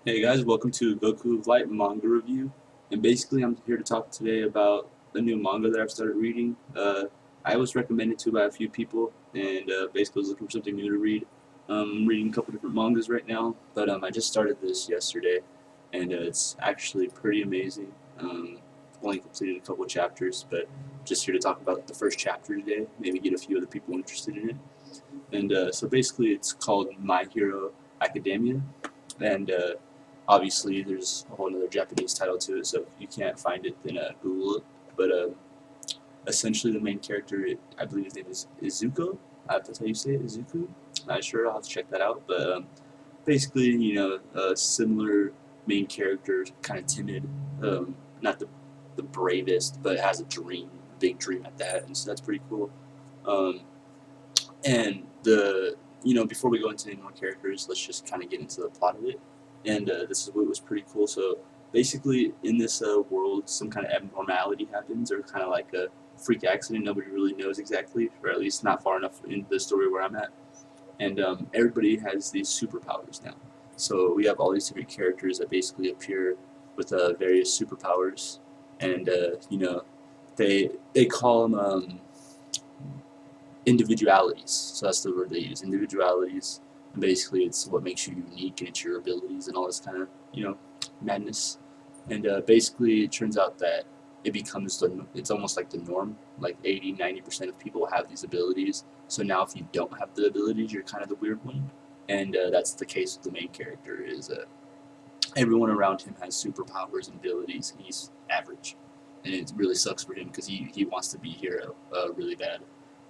Hey guys, welcome to Goku Light manga review. And basically, I'm here to talk today about a new manga that I've started reading. I was recommended to by a few people, and basically was looking for something new to read. I'm reading a couple different mangas right now, but I just started this yesterday, and it's actually pretty amazing. Only completed a couple of chapters, but just here to talk about the first chapter today. Maybe get a few other people interested in it. And so basically, it's called My Hero Academia, and obviously there's a whole other Japanese title to it, so if you can't find it, then Google it. But essentially, the main character, I believe his name is Izuku. That's how you say it, Izuku. Not sure. I'll have to check that out. But basically, a similar main character, kind of timid, not the bravest, but has a dream, a big dream at that, and so that's pretty cool. Um, and before we go into any more characters, let's just kind of get into the plot of it. And this is what was pretty cool. So basically, in this world, some kind of abnormality happens, or kind of like a freak accident. Nobody really knows exactly, or at least not far enough into the story where I'm at. And everybody has these superpowers now. So we have all these different characters that basically appear with various superpowers, and they call them individualities. So that's the word they use, individualities. And basically, it's what makes you unique, and it's your abilities and all this kind of madness. And basically, it turns out that it's almost like the norm. Like 80-90% of people have these abilities. So now, if you don't have the abilities, you're kind of the weird one. And that's the case with the main character. Is everyone around him has superpowers and abilities, and he's average. And it really sucks for him because he wants to be a hero really bad.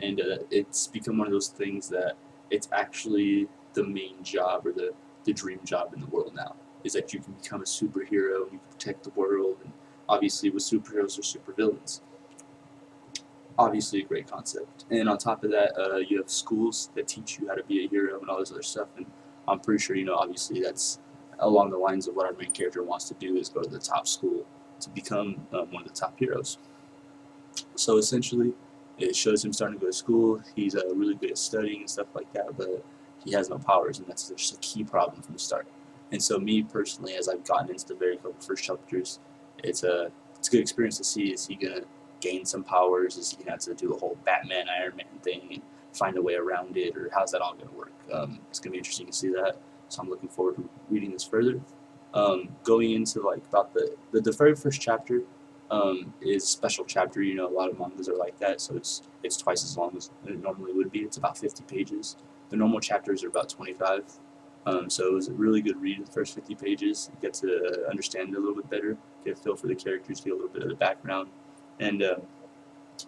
And it's become one of those things that it's actually the main job, or the dream job in the world now, is that you can become a superhero and you can protect the world. And obviously, with superheroes or supervillains, obviously a great concept. And on top of that, you have schools that teach you how to be a hero and all this other stuff. And I'm pretty sure obviously that's along the lines of what our main character wants to do, is go to the top school to become one of the top heroes. So essentially, it shows him starting to go to school. He's really good at studying and stuff like that, but he has no powers, and that's just a key problem from the start. And so, me personally, as I've gotten into the very couple first chapters, it's a good experience to see. Is he gonna gain some powers? Is he gonna have to do a whole Batman Iron Man thing and find a way around it, or how's that all gonna work? It's gonna be interesting to see that. So I'm looking forward to reading this further. Going into like about the very first chapter, is special chapter. A lot of mangas are like that, so it's twice as long as it normally would be. It's about 50 pages. The normal chapters are about 25. So it was a really good read. The first 50 pages, you get to understand it a little bit better, get a feel for the characters, get a little bit of the background, and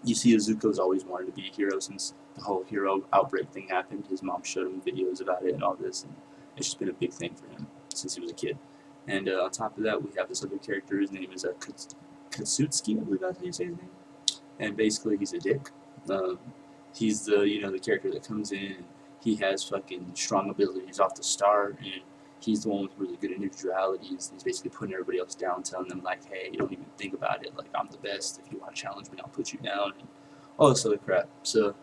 you see Izuku's always wanted to be a hero since the whole hero outbreak thing happened. His mom showed him videos about it and all this, and it's just been a big thing for him since he was a kid. And on top of that, we have this other character. His name is Katsutsuki, I believe that's how you say his name. And basically, he's a dick. Um, he's the character that comes in, and he has fucking strong abilities off the start, and he's the one with really good individualities. He's basically putting everybody else down, telling them like, "Hey, you don't even think about it. Like, I'm the best. If you want to challenge me, I'll put you down," and all this other crap. So,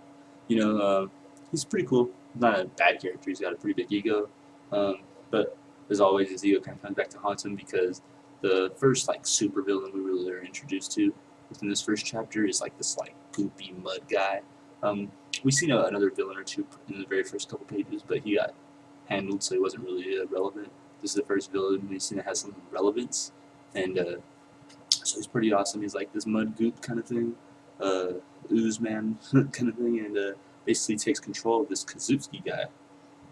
you know, uh, he's pretty cool. Not a bad character. He's got a pretty big ego, um, but as always, his ego kind of comes back to haunt him because the first like super villain we really are introduced to within this first chapter is like this like goopy mud guy. We've seen another villain or two in the very first couple pages, but he got handled, so he wasn't really relevant. This is the first villain we've seen that has some relevance, and so he's pretty awesome. He's like this mud goop kind of thing, uh, ooze man kind of thing, and basically takes control of this Kazuki guy,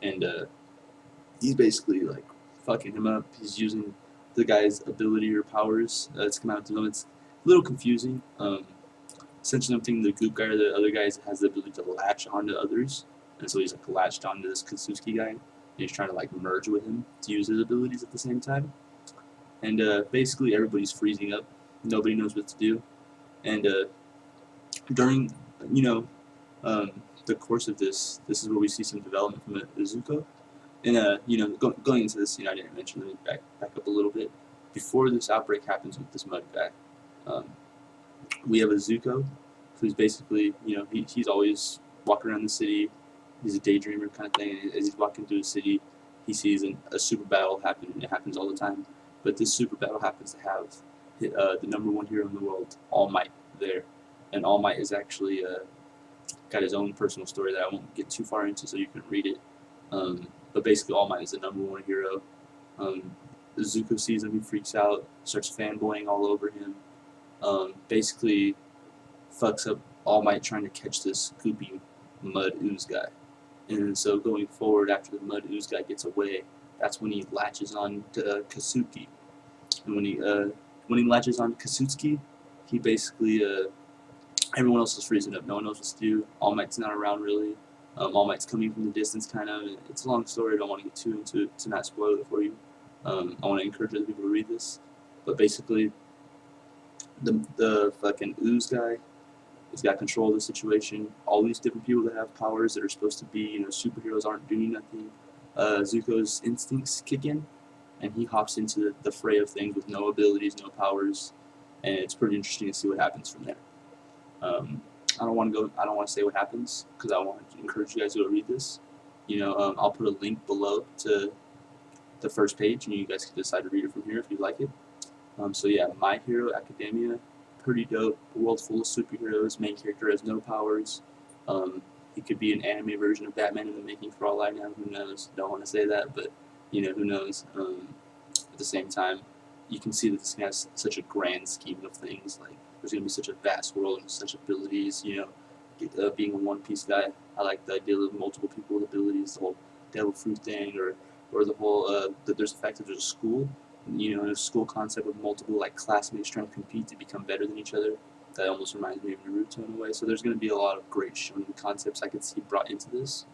and he's basically like fucking him up. He's using the guy's ability or powers to come out to him. It's a little confusing. Essentially, I'm thinking the goop guy or the other guy has the ability to latch onto others, and so he's like latched onto this Kazuki guy, and he's trying to like merge with him to use his abilities at the same time. And basically, everybody's freezing up. Nobody knows what to do. And during you know um, the course of this is where we see some development from Izuku. And going into this, I didn't mention. Let me back up a little bit. Before this outbreak happens with this mud guy, um, we have a Zuko, who's basically, he's always walking around the city. He's a daydreamer kind of thing. And as he's walking through the city, he sees a super battle happen, and it happens all the time. But this super battle happens to have the #1 hero in the world, All Might, there. And All Might is actually got his own personal story that I won't get too far into, so you can read it. But basically, All Might is the #1 hero. Zuko sees him, he freaks out, starts fanboying all over him. Basically, fucks up All Might trying to catch this goopy mud ooze guy. And so going forward, after the mud ooze guy gets away, that's when he latches on to Kasuki. And when he latches on Kasuki, he basically everyone else is freezing up. No one knows what to do. All Might's not around really. All Might's coming from the distance, kind of. It's a long story. I don't want to get too into it to not spoil it for you. I want to encourage other people to read this. But basically, the fucking ooze guy has got control of the situation. All these different people that have powers that are supposed to be, superheroes aren't doing nothing. Zuko's instincts kick in, and he hops into the fray of things with no abilities, no powers, and it's pretty interesting to see what happens from there. I don't want to say what happens because I want to encourage you guys to go read this. I'll put a link below to the first page, and you guys can decide to read it from here if you like it. So yeah, My Hero Academia, pretty dope. A world full of superheroes. Main character has no powers. He could be an anime version of Batman in the making for all I know. Who knows? Don't want to say that, but who knows? At the same time, you can see that this has such a grand scheme of things. Like there's gonna be such a vast world and such abilities. Being a One Piece guy, I like the idea of multiple people with abilities. The whole devil fruit thing, or the whole that there's the fact that there's a school. A school concept with multiple classmates trying to compete to become better than each other. That almost reminds me of Naruto in a way. So there's going to be a lot of great shonen concepts I could see brought into this.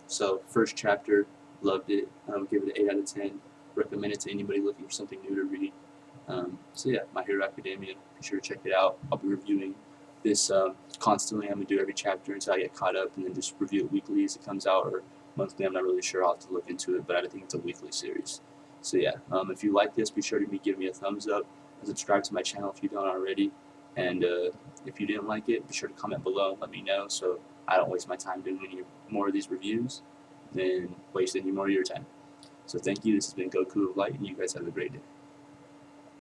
So first chapter, loved it. Give it an 8 out of 10. Recommend it to anybody looking for something new to read. So yeah, My Hero Academia. Be sure to check it out. I'll be reviewing this constantly. I'm going to do every chapter until I get caught up, and then just review it weekly as it comes out, or monthly. I'm not really sure. I'll have to look into it, but I think it's a weekly series. So yeah, if you like this, be sure to give me a thumbs up and subscribe to my channel if you don't already. And if you didn't like it, be sure to comment below and let me know so I don't waste my time doing any more of these reviews than waste any more of your time. So thank you. This has been Goku of Light, and you guys have a great day.